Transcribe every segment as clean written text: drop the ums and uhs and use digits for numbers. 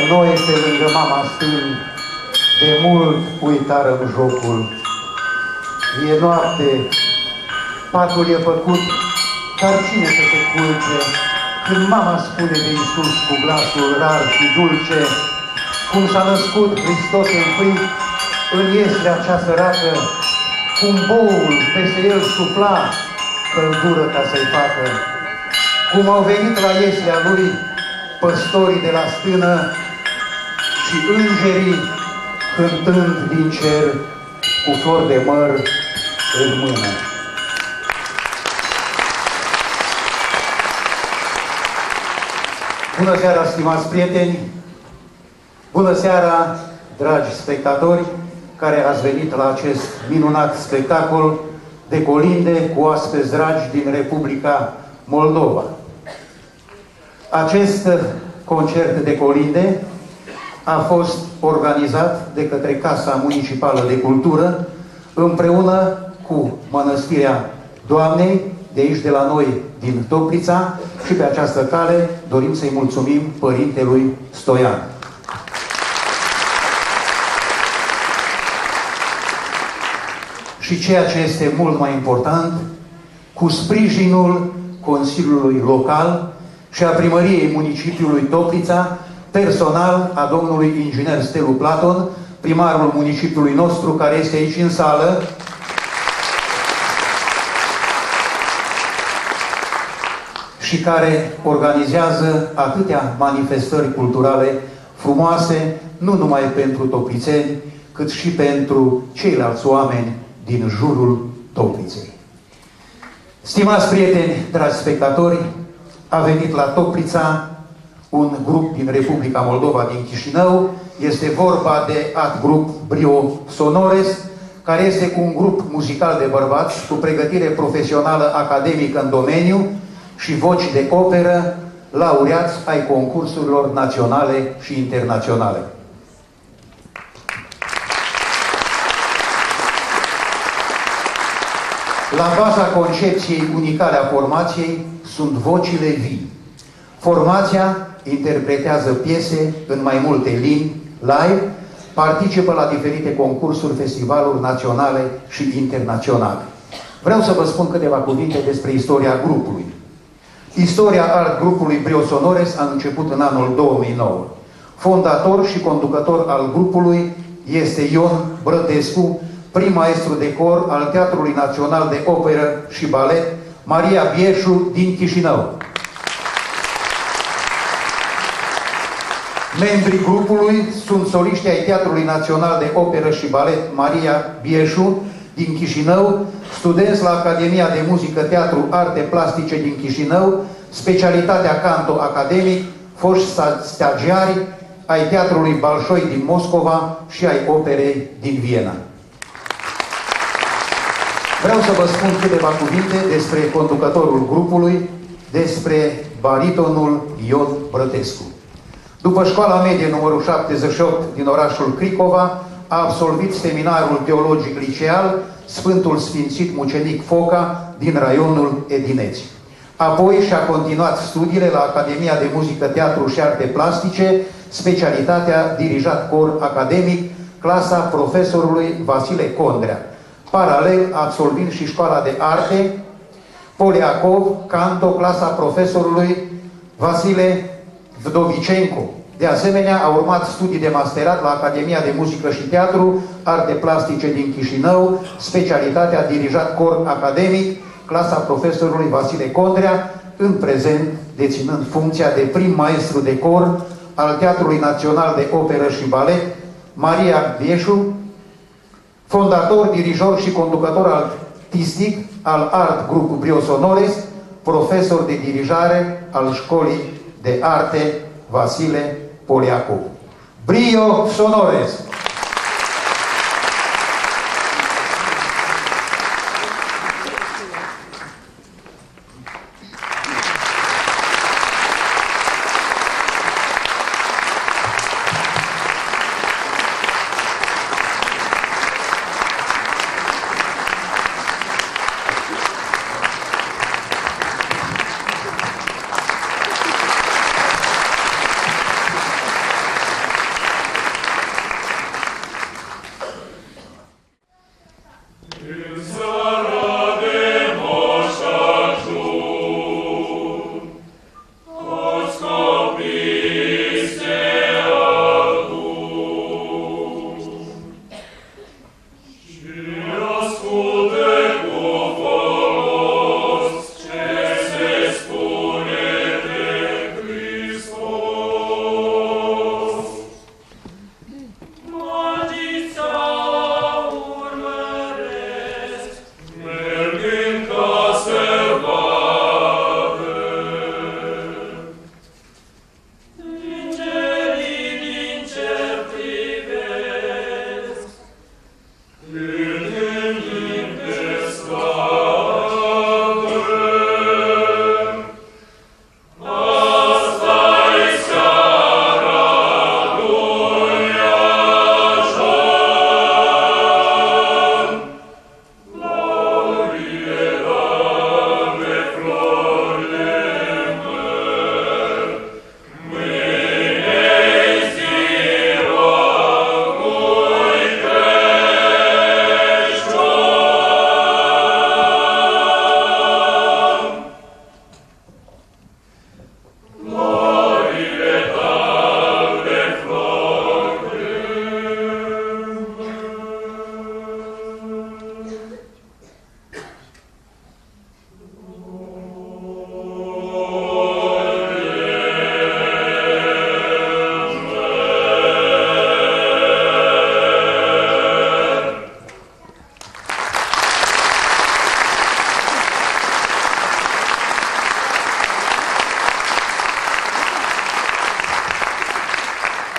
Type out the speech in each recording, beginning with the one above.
noi pe lângă mama stând, de mult uitară în jocul. E noapte, patul e făcut, dar cine să se culce când mama spune de Iisus cu glasul rar și dulce, cum s-a născut Hristos în frig, în ieslea cea săracă, cum boul peste el sufla căldură ca să-i facă, cum au venit la ieslea lui păstorii de la stână și îngerii cântând din cer cu flori de măr în mână. Bună seara, stimați prieteni! Bună seara, dragi spectatori, care ați venit la acest minunat spectacol de colinde cu oaspeți dragi din Republica Moldova. Acest concert de colinde a fost organizat de către Casa Municipală de Cultură împreună cu Mănăstirea Doamnei, de aici de la noi, din Toplița, și pe această cale dorim să-i mulțumim Părintelui Stoian. Și ceea ce este mult mai important, cu sprijinul Consiliului Local și a Primăriei Municipiului Toplița, personal a domnului inginer Stelu Platon, primarul municipiului nostru, care este aici în sală, și care organizează atâtea manifestări culturale frumoase, nu numai pentru toplițeni, cât și pentru ceilalți oameni din jurul Topliței. Stimați prieteni, dragi spectatori, a venit la Toplița un grup din Republica Moldova, din Chișinău. Este vorba de Art Grup Brio Sonores, care este cu un grup muzical de bărbați cu pregătire profesională academică în domeniu și voci de operă, laureați ai concursurilor naționale și internaționale. La baza concepției unicale a formației sunt vocile vii. Formația interpretează piese în mai multe limbi, live, participă la diferite concursuri, festivaluri naționale și internaționale. Vreau să vă spun câteva cuvinte despre istoria grupului. Istoria Art Grupului Brio Sonores a început în anul 2009. Fondator și conducător al grupului este Ion Brătescu, prim maestru de cor al Teatrului Național de Operă și Balet Maria Bieșu din Chișinău. Membrii grupului sunt soliști ai Teatrului Național de Operă și Balet Maria Bieșu din Chișinău, studenți la Academia de Muzică, Teatru, Arte Plastice din Chișinău, specialitatea canto academic, foști stagiari ai Teatrului Balșoi din Moscova și ai Operei din Viena. Vreau să vă spun câteva cuvinte despre conducătorul grupului, despre baritonul Ion Brătescu. După școala medie numărul 78 din orașul Cricova, a absolvit seminarul teologic liceal Sfântul Sfințit Mucenic Foca din raionul Edineți. Apoi și-a continuat studiile la Academia de Muzică, Teatru și Arte Plastice, specialitatea dirijat cor academic, clasa profesorului Vasile Condrea. Paralel, absolvind și școala de arte Poliakov, canto, clasa profesorului Vasile Vdovicenco. De asemenea, a urmat studii de masterat la Academia de Muzică și Teatru, Arte Plastice din Chișinău, specialitatea dirijat cor academic, clasa profesorului Vasile Condrea, în prezent deținând funcția de prim maestru de cor al Teatrului Național de Operă și Balet Maria Bieșu, fondator, dirijor și conducător artistic al Art Grup Brio Sonores, profesor de dirijare al Școlii de Arte Vasile Poliakov. Brio Sonores!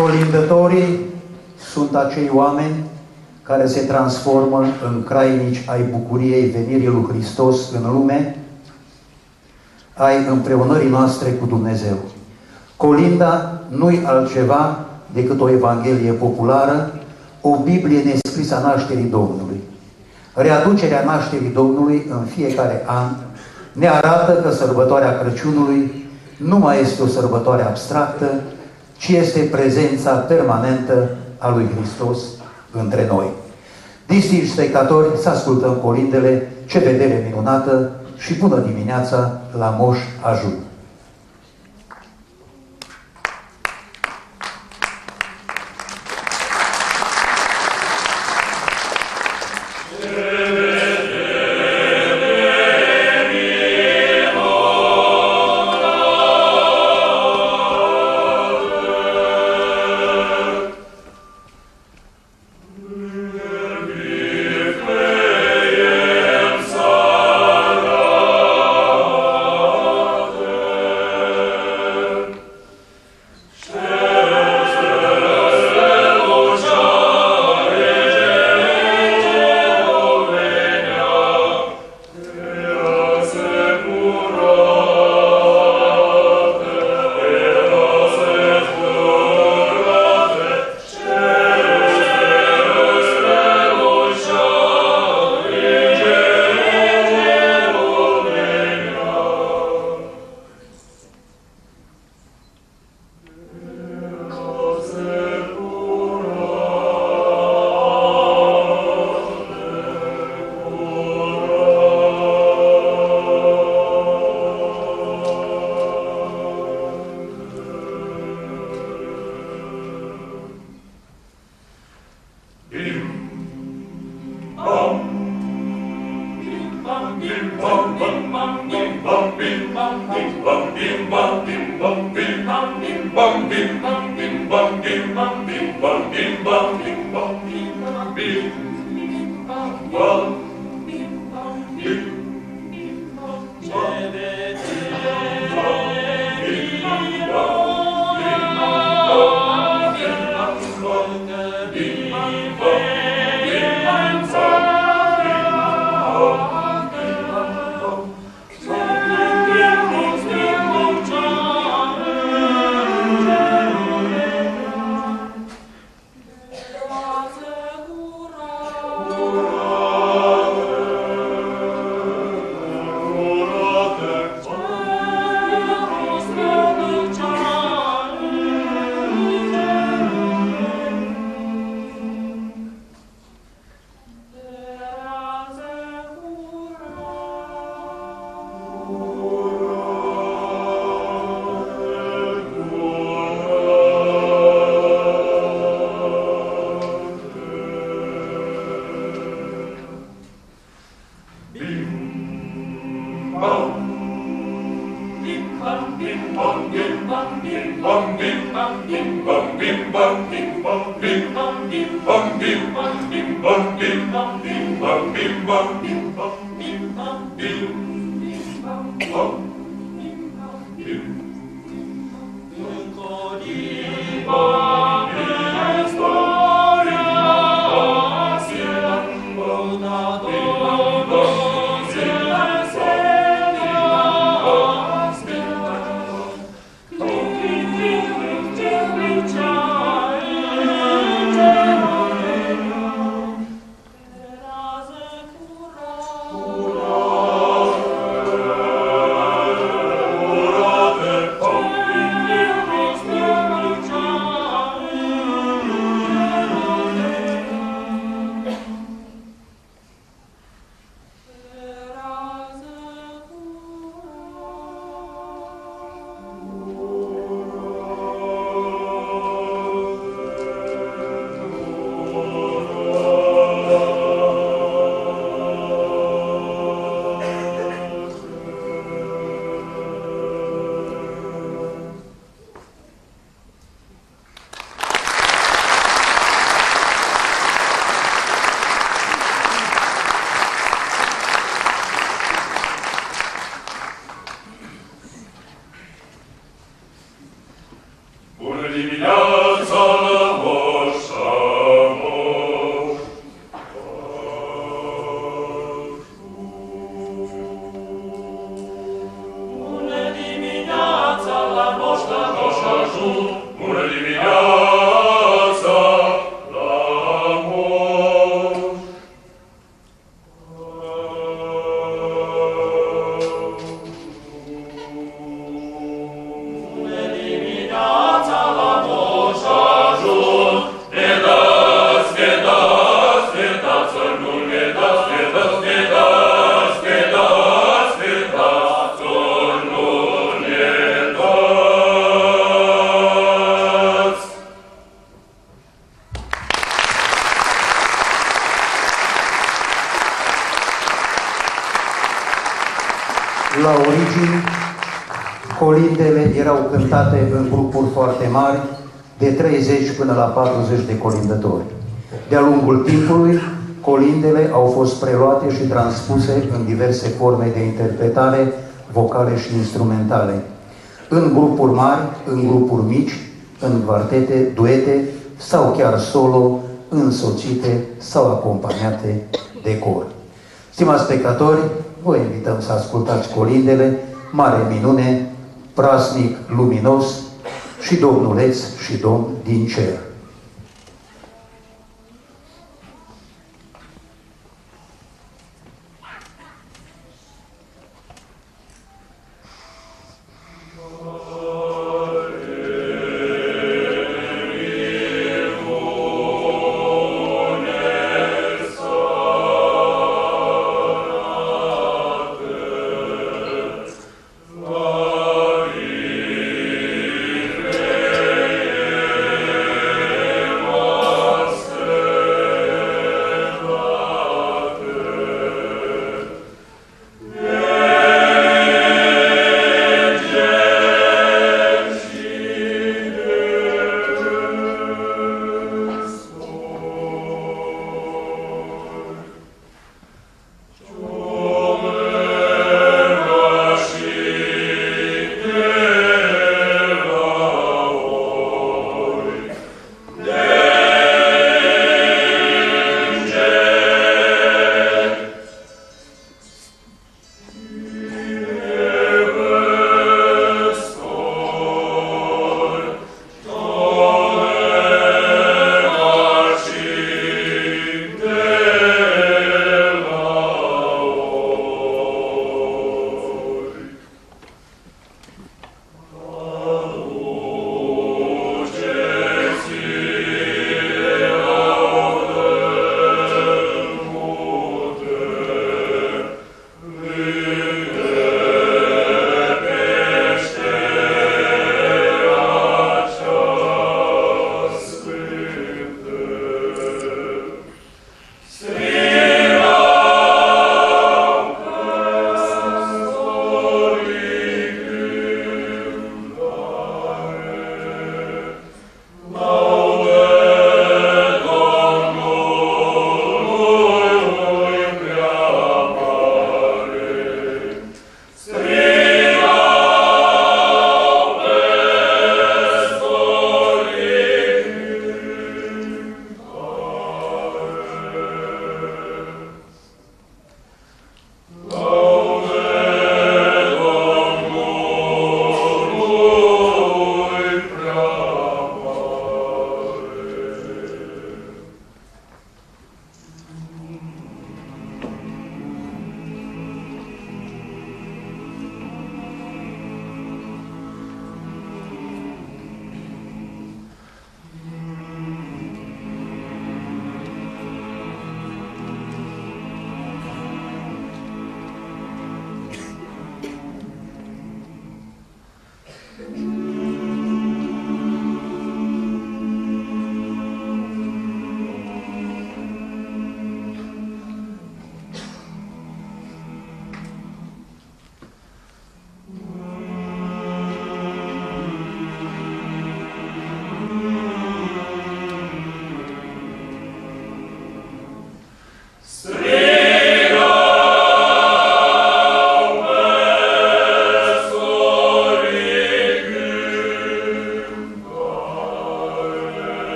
Colindătorii sunt acei oameni care se transformă în crainici ai bucuriei venirii lui Hristos în lume, ai împreunării noastre cu Dumnezeu. Colinda nu-i altceva decât o evanghelie populară, o Biblie nescrisă a nașterii Domnului. Readucerea nașterii Domnului în fiecare an ne arată că sărbătoarea Crăciunului nu mai este o sărbătoare abstractă, ci este prezența permanentă a lui Hristos între noi. Distinși spectatori, să ascultăm colindele, ce vedere minunată și bună dimineața la Moș Ajun! La origini, colindele erau cântate în grupuri foarte mari, de 30 până la 40 de colindători. De-a lungul timpului, colindele au fost preluate și transpuse în diverse forme de interpretare, vocale și instrumentale. În grupuri mari, în grupuri mici, în quartete, duete sau chiar solo, însoțite sau acompaniate de cor. Stimați spectatori, vă invităm să ascultați colindele Mare minune, praznic luminos și Domnuleț și Domn din cer.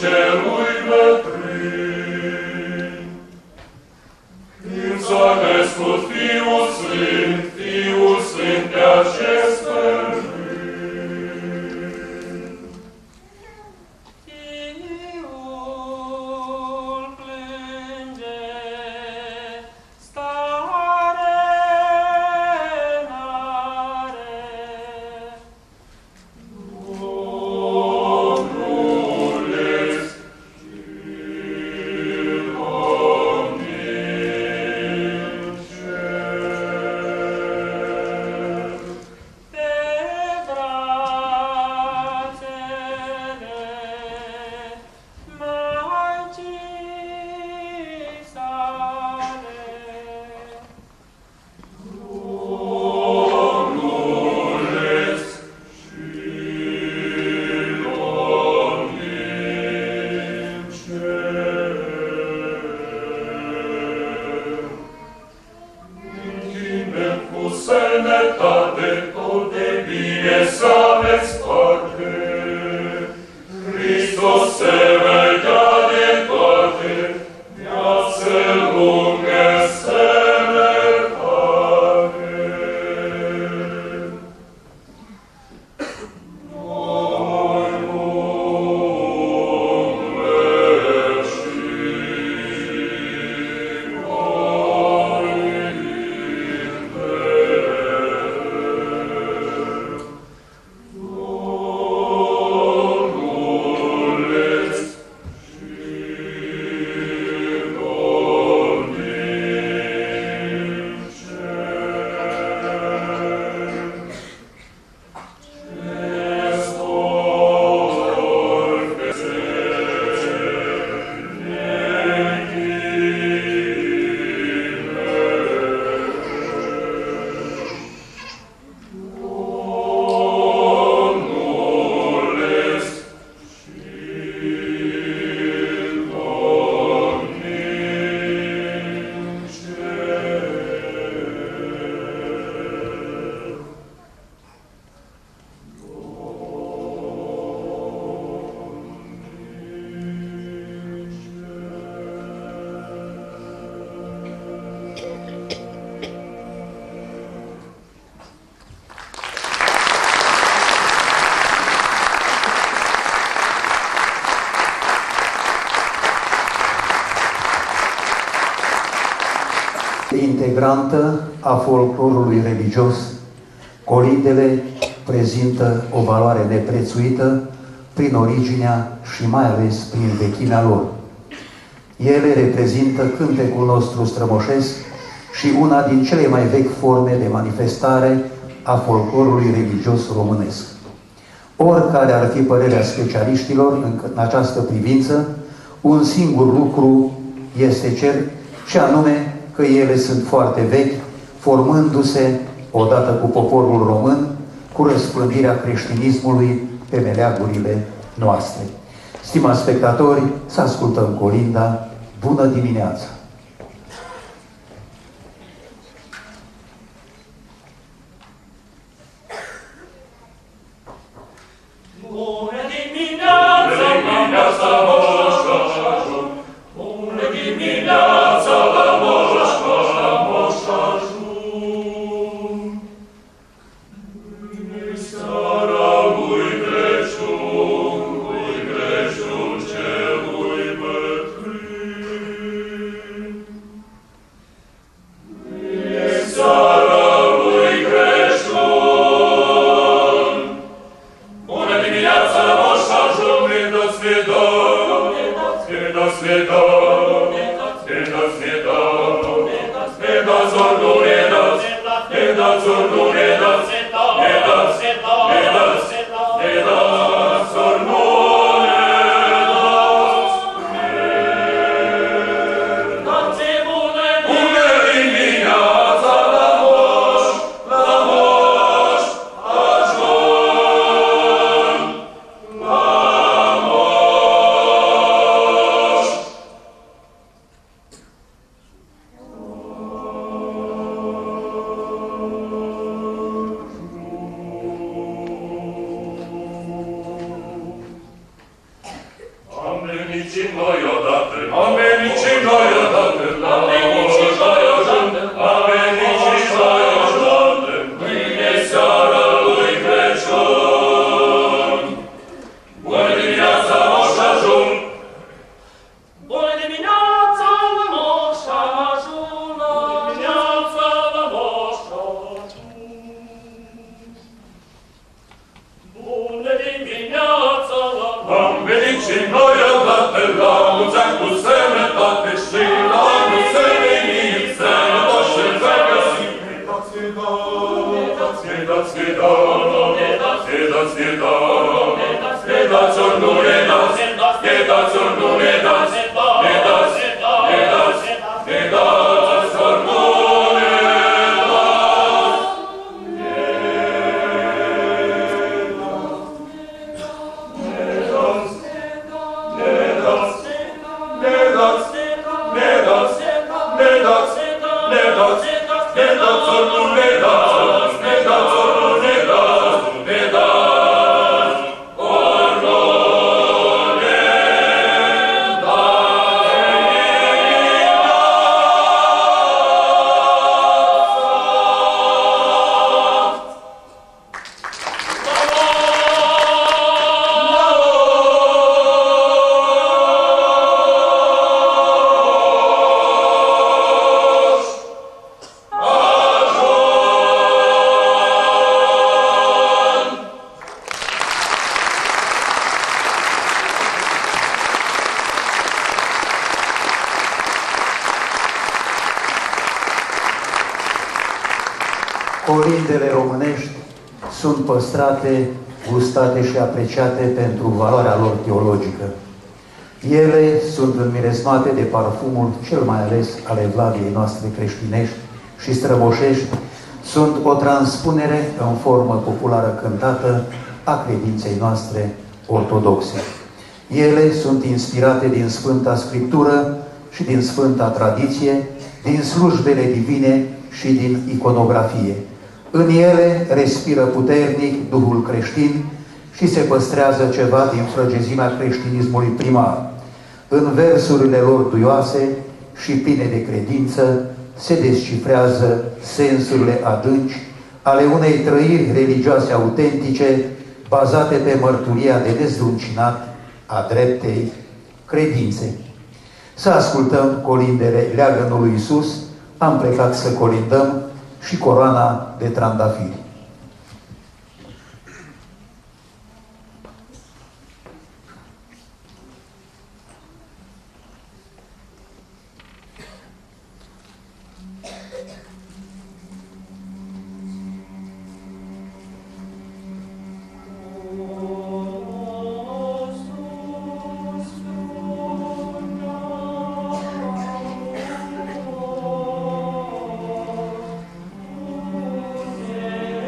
celui bătrân. Când s-a născut Fiul Sfânt pe acest pământ. Integrantă a folclorului religios, colindele prezintă o valoare neprețuită prin originea și mai ales prin vechimea lor. Ele reprezintă cântecul nostru strămoșesc și una din cele mai vechi forme de manifestare a folclorului religios românesc. Oricare ar fi părerea specialiștilor în această privință, un singur lucru este cert, și anume că ele sunt foarte vechi, formându-se odată cu poporul român, cu răspândirea creștinismului pe meleagurile noastre. Stimați spectatori, să ascultăm colinda Bună dimineața! venit și noi odată, am venit și noi odată, am venit și noi odată, am venit și noi odată, mâine seara lui Crăciun. Bună dimineața, Moș Ajun! Bună dimineața, Moș Ajun! Dimineața, Moș Ajun! Bună dimineața, Am venit și noi odată la mulți ani cu sănătate și la anul să venim sănătoși și să găsim. Ne dați ori nu ne dați, ne dați ori nu ne dați, ne dați, ne dați, ne dați ori nu ne dați. Colindele românești sunt păstrate, gustate și apreciate pentru valoarea lor teologică. Ele sunt înmiresmate de parfumul cel mai ales al evlaviei noastre creștinești și strămoșești, sunt o transpunere în formă populară cântată a credinței noastre ortodoxe. Ele sunt inspirate din Sfânta Scriptură și din Sfânta Tradiție, din slujbele divine și din iconografie. În ele respiră puternic Duhul creștin și se păstrează ceva din frăgezimea creștinismului primar. În versurile lor duioase și pline de credință se descifrează sensurile adânci ale unei trăiri religioase autentice, bazate pe mărturia de nezdruncinat a dreptei credințe. Să ascultăm colindele Leagănul lui Iisus, am plecat să colindăm și coroana de trandafiri. Amin.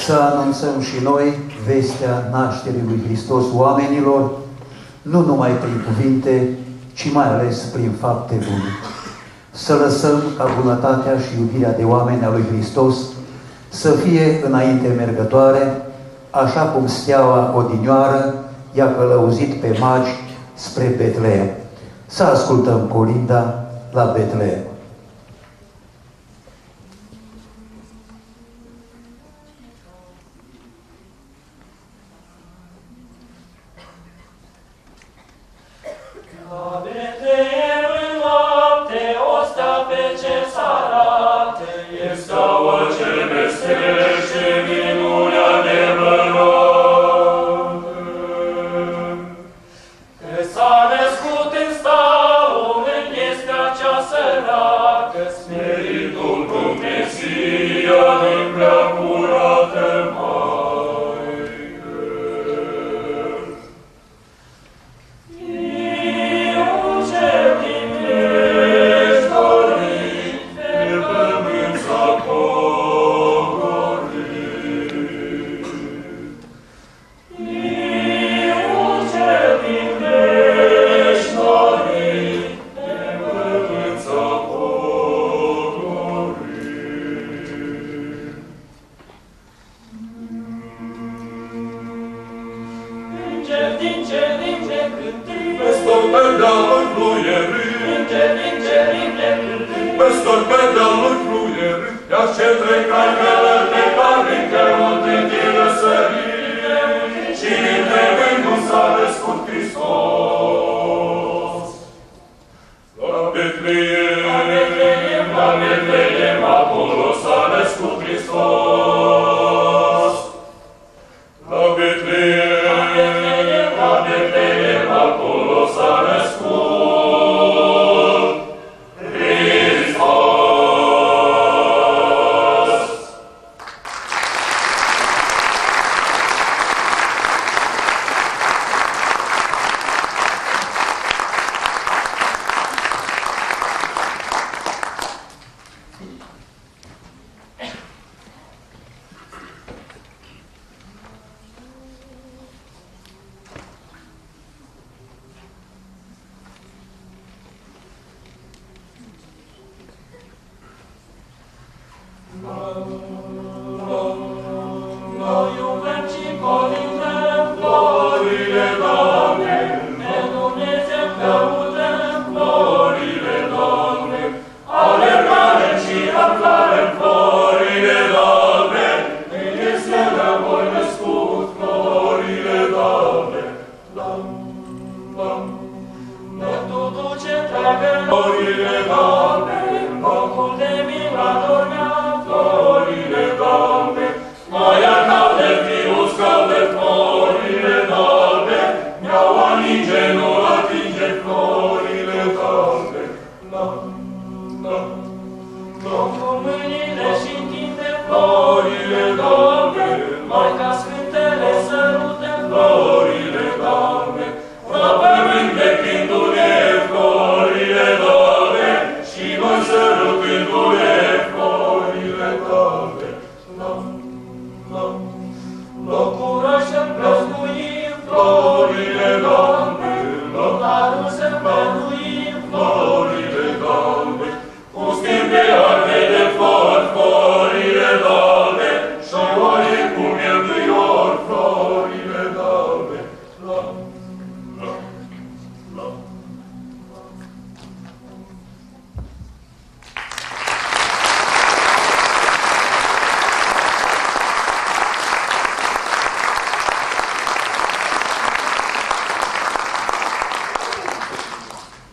să anunțăm și noi vestea nașterii lui Hristos oamenilor, nu numai prin cuvinte, ci mai ales prin fapte bune. Să lăsăm ca bunătatea și iubirea de oameni a lui Hristos să fie înainte mergătoare, așa cum steaua odinioară i-a călăuzit pe magi spre Betleem. Să ascultăm colinda la Betleem.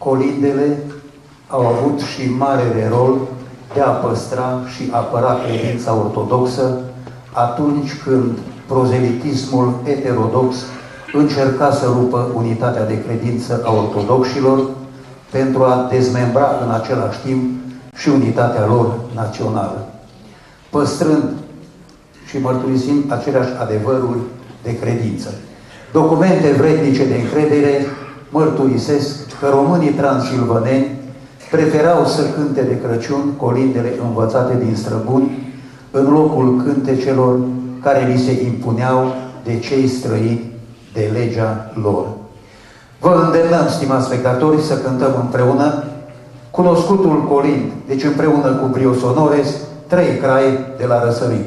Colindele au avut și marele rol de a păstra și apăra credința ortodoxă atunci când prozelitismul heterodox încerca să rupă unitatea de credință a ortodoxilor pentru a dezmembra în același timp și unitatea lor națională, păstrând și mărturisind aceleași adevăruri de credință. Documente vrednice de încredere mărturisesc că românii transilvaneni preferau să cânte de Crăciun colindele învățate din străbuni în locul cântecelor care li se impuneau de cei străini de legea lor. Vă îndemnăm, stimați spectatori, să cântăm împreună cunoscutul colind, deci împreună cu brio sonores, 3 crai de la răsărit.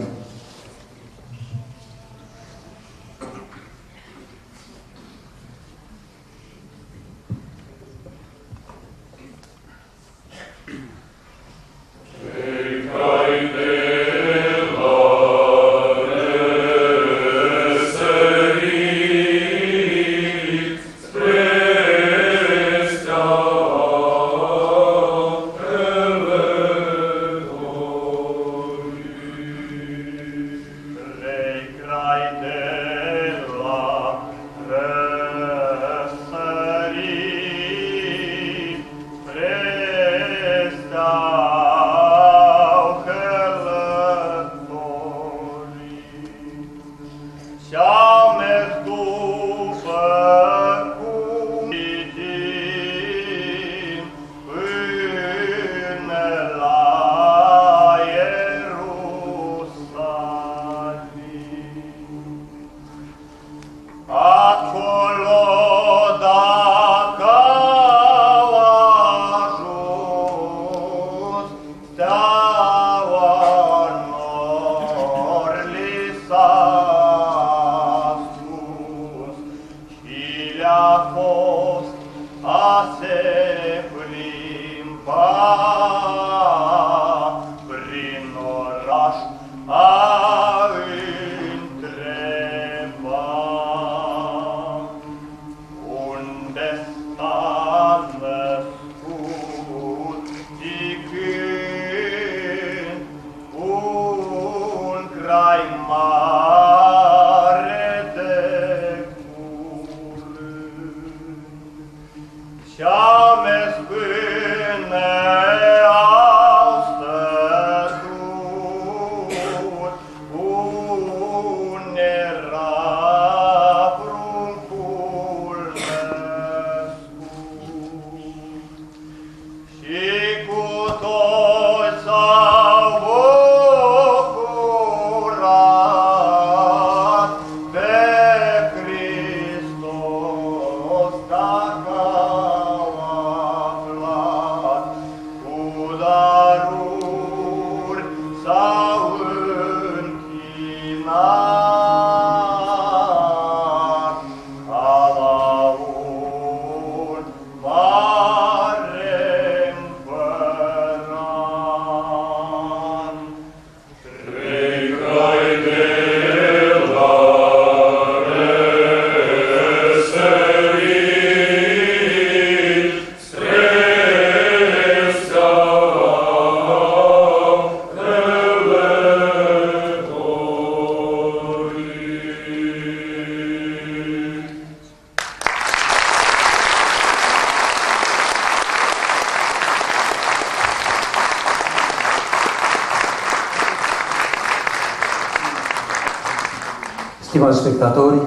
Stimați spectatori,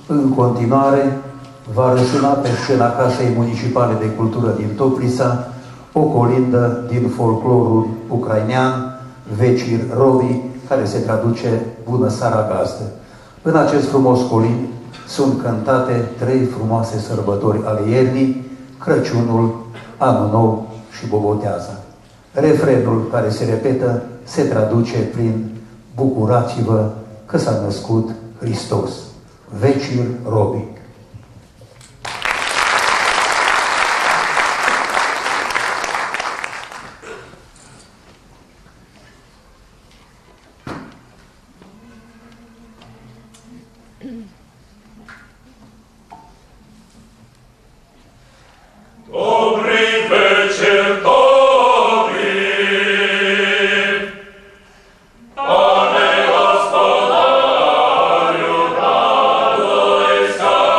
în continuare va răsuna pe scena Casei Municipale de Cultură din Toplița o colindă din folclorul ucrainean, Vecir Rovi, care se traduce Bună seara gazdă. În acest frumos colind sunt cântate 3 frumoase sărbători ale iernii, Crăciunul, Anul Nou și Boboteaza. Refrenul care se repetă se traduce prin Bucurați-vă că s-a născut Hristos. Vecir Robi. Pane gospodarju, radoj sa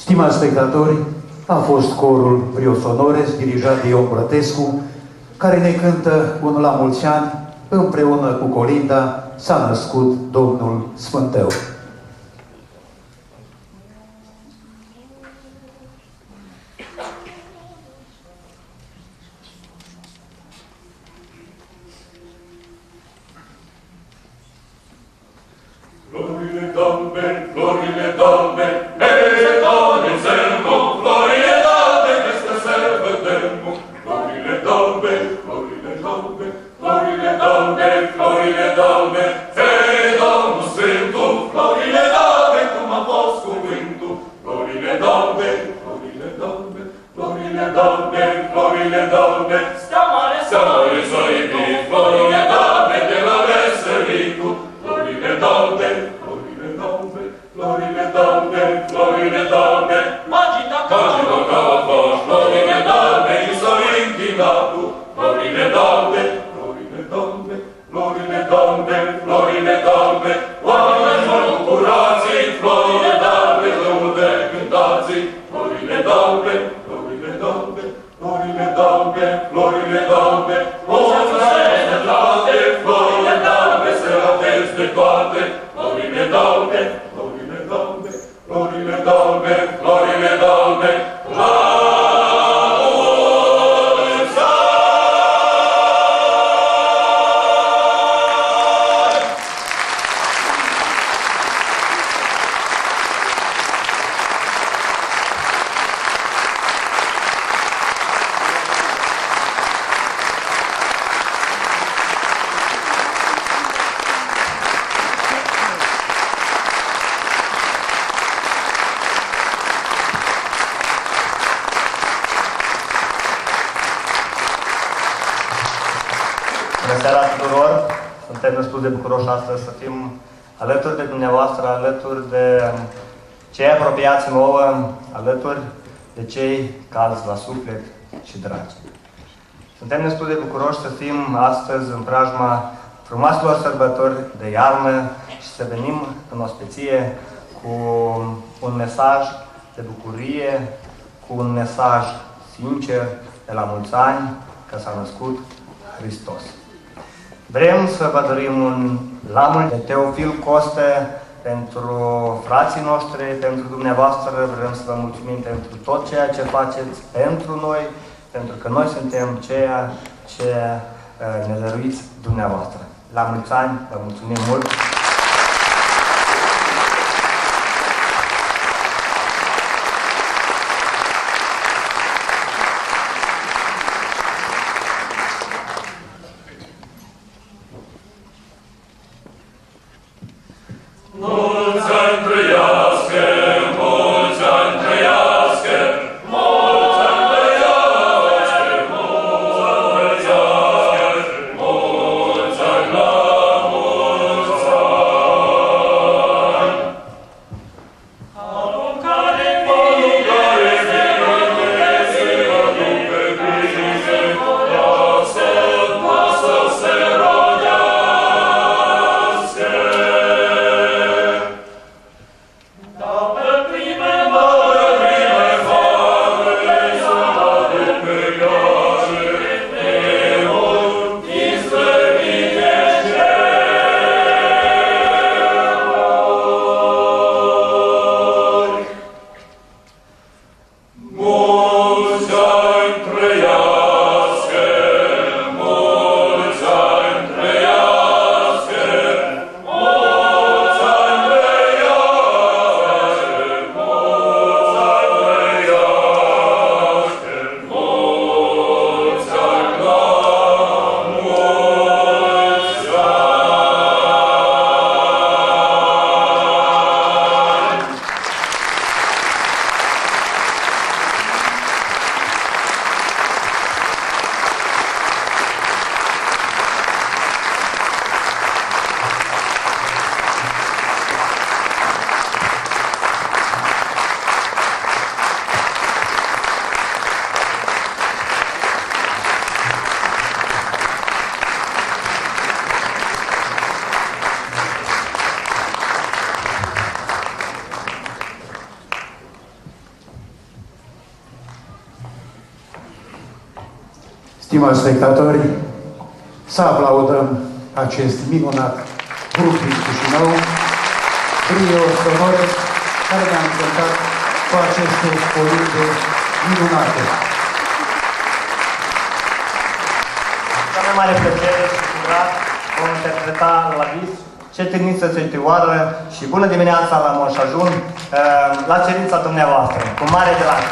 Stimați spectatori, a fost corul Brios Honores, dirijat de Ion Brătescu, care ne cântă un la mulți ani, împreună cu Colinda, s-a născut Domnul Sfânteu. Florile d'albe, florile d'albe, peste tot înțelmu, florile d'albe, peste se vedemu. Florile d'albe, florile d'albe, florile d'albe, florile d'albe, fie Domnul Sfântul, florile d'albe, cum a fost cuvântul. Florile d'albe, florile d'albe, florile d'albe, florile d'albe, Stea mare să iubit, florile d'albe, de la veselitul. Florile d'albe, florile d'albe, florile d'albe, florile d'albe, Magita Magino Cavafaș, florile d'albe, Isorinchinatul, florile d'albe, florile d'albe, florile d'albe, florile d'albe, oameni mă bucurații, florile d'albe, lăude cântații, florile d'albe, florile d'albe, florile d'albe, florile d'albe, oameni de toate, florile d'albe, se aveți de toate, florile d'albe, florile d'albe, florile d'albe, florile d'albe, la mulți ani! Bună seara tuturor! Suntem destul de bucuroși astăzi să fim alături de dumneavoastră, alături de cei apropiați nouă, alături de cei calzi la suflet și dragi. Suntem destul de bucuroși să fim astăzi în preajma frumoaselor sărbători de iarnă și să venim în ospeție cu un mesaj de bucurie, cu un mesaj sincer de la mulți ani că s-a născut Hristos. Vrem să vă dorim un la mulți de Teofil Coste pentru frații noștri, pentru dumneavoastră. Vrem să vă mulțumim pentru tot ceea ce faceți pentru noi, pentru că noi suntem ceea ce ne dăruiți dumneavoastră. La mulți ani, vă mulțumim mult! Mulți ani trăiască, mulți ani trăiască, mulți ani trăiască, mulți ani trăiască, mulți ani la mulți ani. Stimați spectatori, să aplaudăm acest minunat grup din Chișinău, trio sonor care ne-a încântat cu aceste colinde minunate. Cea mai mare plăcere și curat vom interpreta la vis Cetiniță Țetioară și Bună dimineața la Moș Ajun, la cerința dumneavoastră, cu mare drag.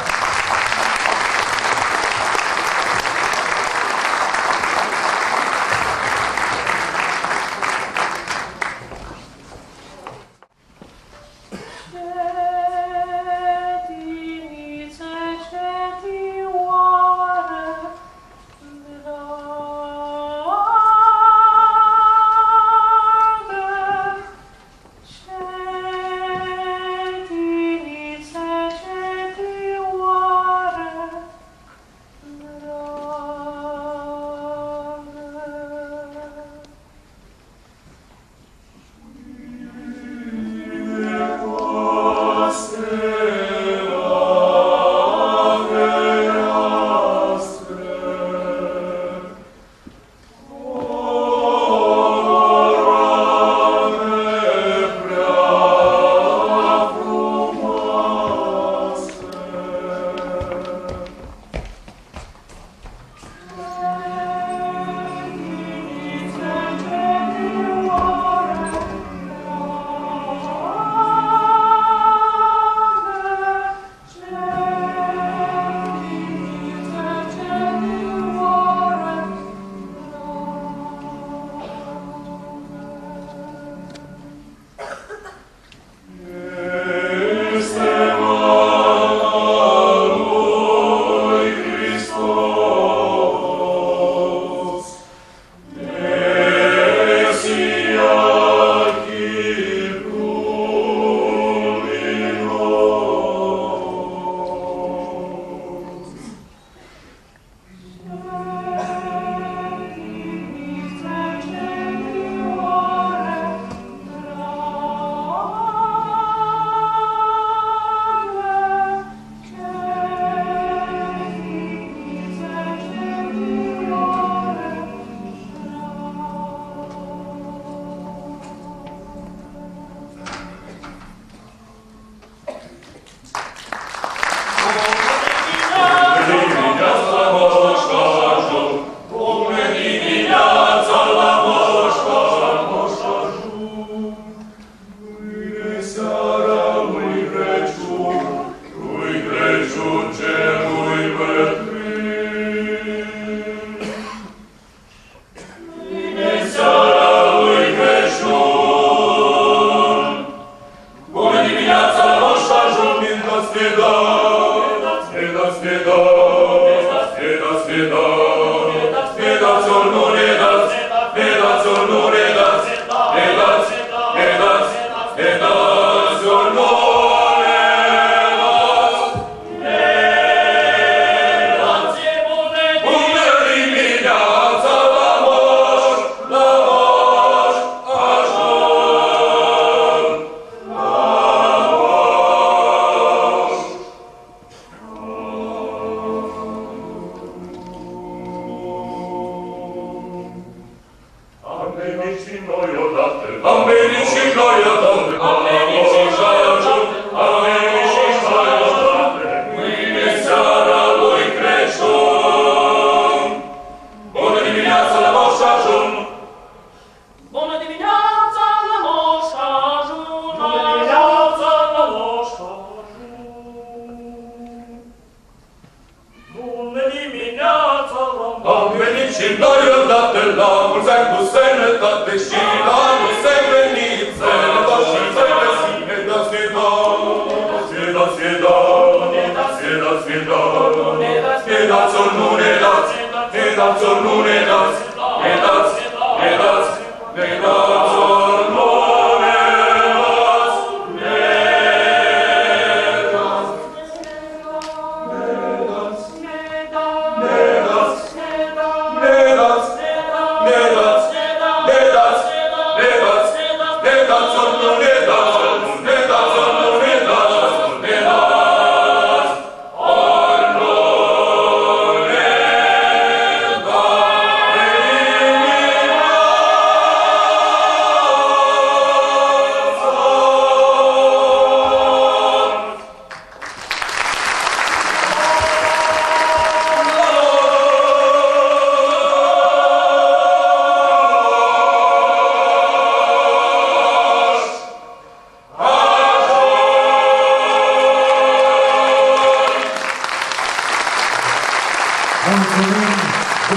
Amen.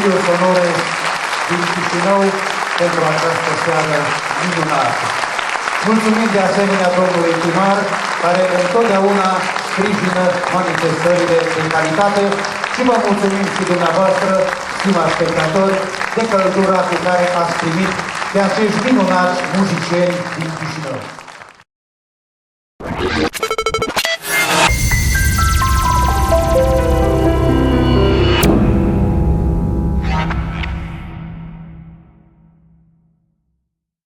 Trio Sonore din Chișinău pentru această seară minunată. Mulțumim de asemenea domnului primar, care întotdeauna sprijină manifestările de calitate și vă mulțumim și dumneavoastră, stimați spectatori, de căldura cu care ați primit pe acești minunați muzicieni din Chișinău.